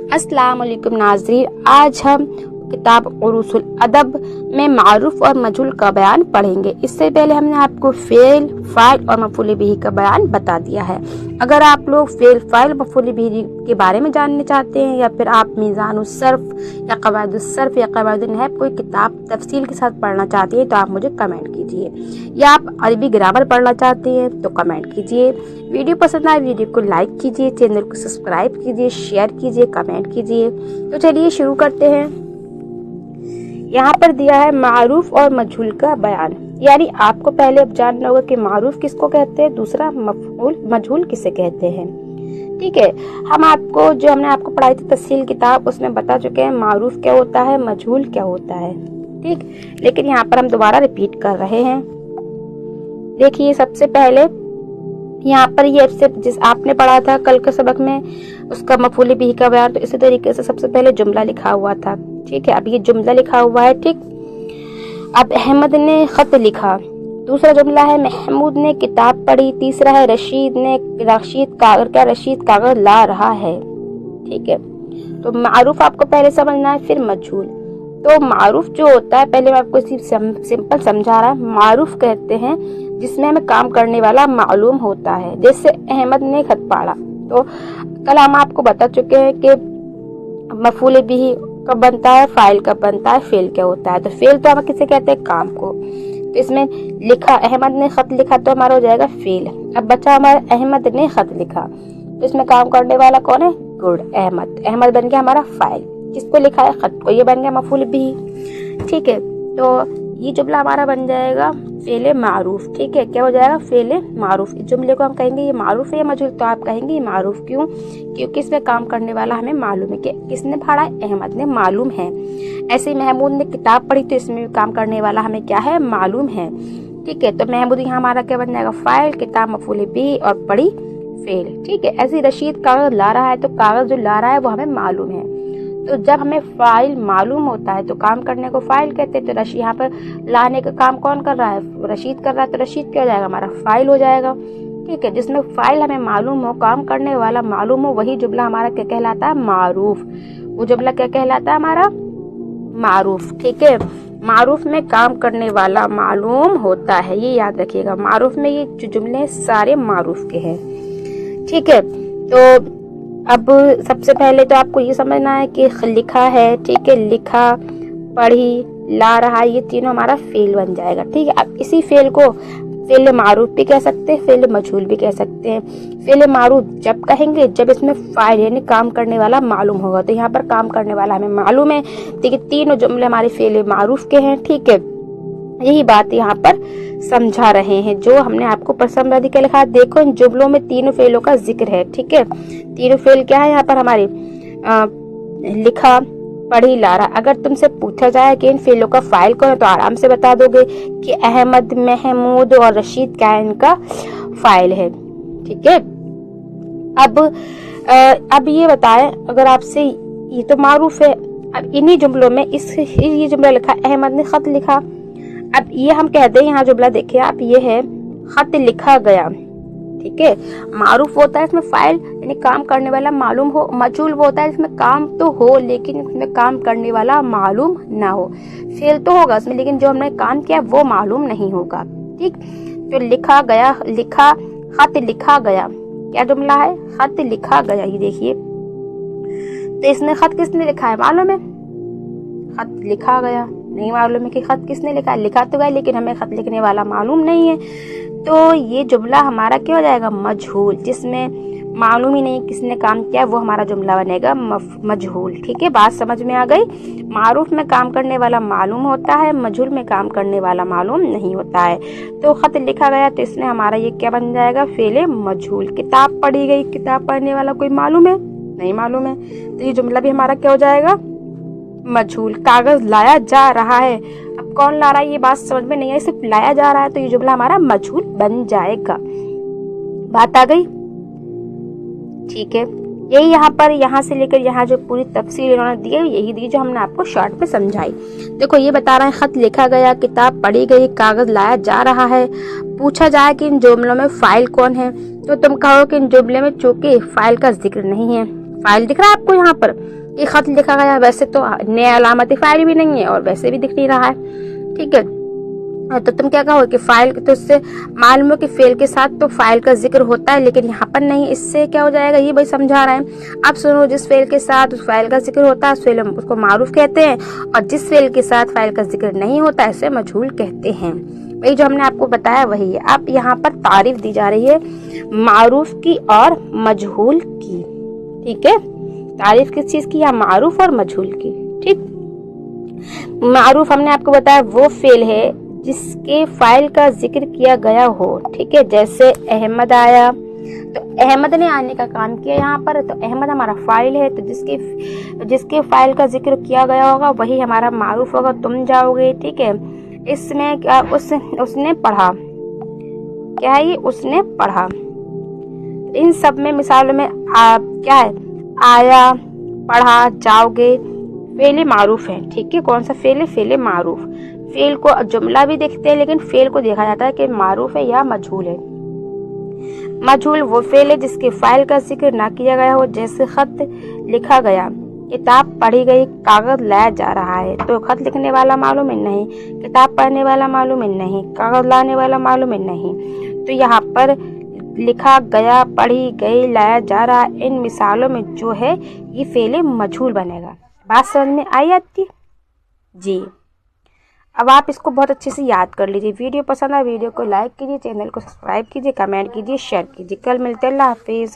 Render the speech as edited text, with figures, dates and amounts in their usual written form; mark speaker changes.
Speaker 1: अस्सलाम वालेकुम नाज़रीन, आज हम किताब उरूसुल अदब में मारूफ और मजहूल का बयान पढ़ेंगे। इससे पहले हमने आपको फेल, फाइल और मफूल बिही का बयान बता दिया है। अगर आप लोग फेल, फाइल, मफूल बिही के बारे में जानना चाहते हैं या फिर आप मीज़ानुस सर्फ या क़वाइदुस सर्फ या क़वाइदुन नहव कोई किताब तफसील के साथ पढ़ना चाहते हैं तो आप मुझे कमेंट कीजिए, या आप अरबी ग्रामर पढ़ना चाहते हैं तो कमेंट कीजिए। वीडियो पसंद आए वीडियो को लाइक कीजिए, चैनल को सब्सक्राइब कीजिए, शेयर कीजिए, कमेंट कीजिए। तो चलिए शुरू करते हैं। यहाँ पर दिया है मारूफ और मजहूल का बयान, यानी आपको पहले अब जानना होगा कि मारूफ किसको कहते हैं, दूसरा मजहूल किसे कहते हैं। ठीक है, हम आपको जो हमने आपको पढ़ाई थी तफसील किताब उसमें बता चुके हैं मारूफ क्या होता है, मजहूल क्या होता है। ठीक, लेकिन यहाँ पर हम दोबारा रिपीट कर रहे हैं। देखिए, सबसे पहले यहाँ पर ये जिस आपने पढ़ा था कल के सबक में उसका मफूल बिही का बयान, तो इसी तरीके से सबसे पहले जुमला लिखा हुआ था। ठीक है, अब ये जुमला लिखा हुआ है। ठीक, अब अहमद ने खत लिखा, दूसरा जुमला है महमूद ने किताब पढ़ी, तीसरा है रशीद कागज ला रहा है। ठीक है, तो मारूफ आपको पहले समझना है, फिर मजहूल। तो मारूफ जो होता है, पहले मैं आपको सिंपल समझा रहा हूँ। मारूफ कहते हैं जिसमें हमें काम करने वाला मालूम होता है। जैसे अहमद ने खत पढ़ा, तो कल हम आपको बता चुके हैं कि मफूल बिही कब बनता है, फाइल कब बनता है, फेल क्या होता है। तो फेल तो हम किसे कहते हैं, काम को। तो इसमें लिखा, अहमद ने खत लिखा तो हमारा हो जाएगा फेल। अब बचा हमारा अहमद ने खत लिखा, तो इसमें काम करने वाला कौन है, गुड, अहमद। अहमद बन गया हमारा फाइल, जिसको लिखा है खत को, ये बन गया मफूल बिही। ठीक है, तो ये जुमला हमारा बन जाएगा फेले मारूफ। ठीक है, क्या हो जाएगा, फेले मारूफ। इस जुमले को हम कहेंगे ये मारूफ है या मजहूल, तो आप कहेंगे ये मारूफ। क्यों, क्योंकि इसमें काम करने वाला हमें मालूम है कि किसने पढ़ा है, अहमद ने, मालूम है। ऐसे ही महमूद ने किताब पढ़ी, तो इसमें भी काम करने वाला हमें क्या है, मालूम है। ठीक है, तो महमूद यहाँ हमारा क्या बन जाएगा, फाइल, किताब मफूल बिही और पढ़ी फेल। ठीक है, ऐसे रशीद कागज ला रहा है, तो कागज जो ला रहा है वो हमें मालूम है। तो जब हमें फाइल मालूम होता है तो काम करने को फाइल कहते हैं। तो रशीद यहाँ पर लाने का काम कौन कर रहा है, रशीद कर रहा है, तो रशीद क्या हो जाएगा, हमारा फाइल हो जाएगा। ठीक है, जिसमें फाइल हमें मालूम हो, काम करने वाला मालूम हो, वही जुमला हमारा क्या कहलाता है, मारूफ। वो जुमला क्या कहलाता है, हमारा मारूफ। ठीक है, मारूफ में काम करने वाला मालूम होता है, ये याद रखिएगा। मारूफ में ये जो जुमले सारे मारूफ के हैं। ठीक है, तो अब सबसे पहले तो आपको ये समझना है कि लिखा है, ठीक है, लिखा, पढ़ी, ला रहा, ये तीनों हमारा फेल बन जाएगा। ठीक है, अब इसी फेल को फेल मारूफ भी कह सकते हैं, फेल मजहूल भी कह सकते हैं। फेल मारूफ जब कहेंगे जब इसमें फाइल यानी काम करने वाला मालूम होगा। तो यहाँ पर काम करने वाला हमें मालूम है, ठीक है, तीनों जुमले हमारे फेल मारूफ के हैं। ठीक है, यही बात यहाँ पर समझा रहे हैं जो हमने आपको प्रसंग के लिखा। देखो, इन जुमलों में तीनों फेलों का जिक्र है। ठीक है, तीनों फेल क्या है यहाँ पर हमारे, लिखा, पढ़ी, ला रहा। अगर तुमसे पूछा जाए कि इन फेलों का फाइल कौन है, तो आराम से बता दोगे कि अहमद, महमूद और रशीद क्या इनका फाइल है। ठीक है, अब ये बताएं, अगर आपसे, ये तो मारूफ है। अब इन्हीं जुमलों में ये जुमला लिखा, अहमद ने खत लिखा। अब ये हम कहते हैं, यहाँ जुमला देखिए आप, ये है खत लिखा गया। ठीक है, मारूफ होता है इसमें फाइल यानी काम करने वाला मालूम हो। मजहूल वो होता है इसमें काम तो हो लेकिन इसमें काम करने वाला मालूम ना हो। फेल तो होगा इसमें, लेकिन जो हमने काम किया वो मालूम नहीं होगा। ठीक, तो लिखा गया, लिखा, खत लिखा गया, क्या जुमला है, खत लिखा गया। ये देखिए, तो इसमें खत किसने लिखा है, मालूम है, खत लिखा गया। नहीं मालूम है कि खत किसने लिखा है, लिखा तो गया लेकिन हमें खत लिखने वाला मालूम नहीं है। तो ये जुमला हमारा क्या हो जाएगा, मजहूल। जिसमें मालूम ही नहीं किसने काम किया वो हमारा जुमला बनेगा मजहूल। ठीक है, बात समझ में आ गई। मारूफ में काम करने वाला मालूम होता है, मजहूल में काम करने वाला मालूम नहीं होता है। तो खत लिखा गया, तो इसमें हमारा ये क्या बन जाएगा, फेले मजहूल। किताब पढ़ी गई, किताब पढ़ने वाला कोई मालूम है, नहीं मालूम है, तो ये जुमला भी हमारा क्या हो जाएगा, मजहूल। कागज लाया जा रहा है, अब कौन ला रहा है ये बात समझ में नहीं आई, सिर्फ लाया जा रहा है, तो ये जुमला हमारा मजहूल बन जाएगा। बात आ गई। ठीक है, यही यहाँ पर, यहाँ से लेकर यहाँ जो पूरी तफसील इन्होंने दी है यही दी जो हमने आपको शॉर्ट में समझाई। देखो, ये बता रहा है खत लिखा गया, किताब पढ़ी गई, कागज लाया जा रहा है। पूछा जाए कि इन जुमलों में फाइल कौन है, तो तुम कहो कि इन जुमले में चूंकि फाइल का जिक्र नहीं है, फाइल दिख रहा है आपको यहाँ पर ये खत लिखा गया है। वैसे तो नया अलामती फाइल भी नहीं है और वैसे भी दिख नहीं रहा है, ठीक है। तो तुम क्या कहोगे कि फाइल, तो इससे मालूम है कि फेल के साथ तो फाइल का जिक्र होता है, लेकिन यहाँ पर नहीं। इससे क्या हो जाएगा, ये भाई समझा रहे हैं। अब सुनो, जिस फेल के साथ उस फाइल का जिक्र होता है उस फेल उसको मारूफ कहते हैं, और जिस फेल के साथ फाइल का जिक्र नहीं होता है उसे मजहूल कहते हैं। वही जो हमने आपको बताया वही है। अब यहाँ पर तारीफ दी जा रही है मारूफ की और मजहूल की, ठीक है। तारीफ किस चीज की, या मारूफ और मजहूल की, ठीक। मारूफ हमने आपको बताया वो फेल है जिसके फाइल का जिक्र किया गया हो, ठीक है। जैसे अहमद आया, तो अहमद ने आने का काम किया यहाँ पर, तो अहमद हमारा फाइल है, तो जिसके फाइल का जिक्र किया गया होगा वही हमारा मारूफ होगा। तुम जाओगे, ठीक है। इसमें क्या, उसने पढ़ा, क्या है ये, उसने पढ़ा। इन सब में मिसालों में क्या है, आया, पढ़ा, जाओगे, फेल मारूफ है, ठीक है। कौन सा फेल है, फेल मारूफ। फेल को जुमला भी देखते हैं, लेकिन फेल को देखा जाता है कि मारूफ है या मजहूल है। मजहूल वो फेल है जिसके फाइल का जिक्र ना किया गया हो, जैसे खत लिखा गया, किताब पढ़ी गई, कागज लाया जा रहा है। तो खत लिखने वाला मालूम है नहीं, किताब पढ़ने वाला मालूम है नहीं, कागज लाने वाला मालूम है नहीं। तो यहाँ पर लिखा गया, पढ़ी गई, लाया जा रहा, इन मिसालों में जो है ये फेल मजहूल बनेगा। बात समझ में आई आपकी जी। अब आप इसको बहुत अच्छे से याद कर लीजिए। वीडियो पसंद आए वीडियो को लाइक कीजिए, चैनल को सब्सक्राइब कीजिए, कमेंट कीजिए, शेयर कीजिए। कल मिलते हैं, अल्लाह हाफिज़।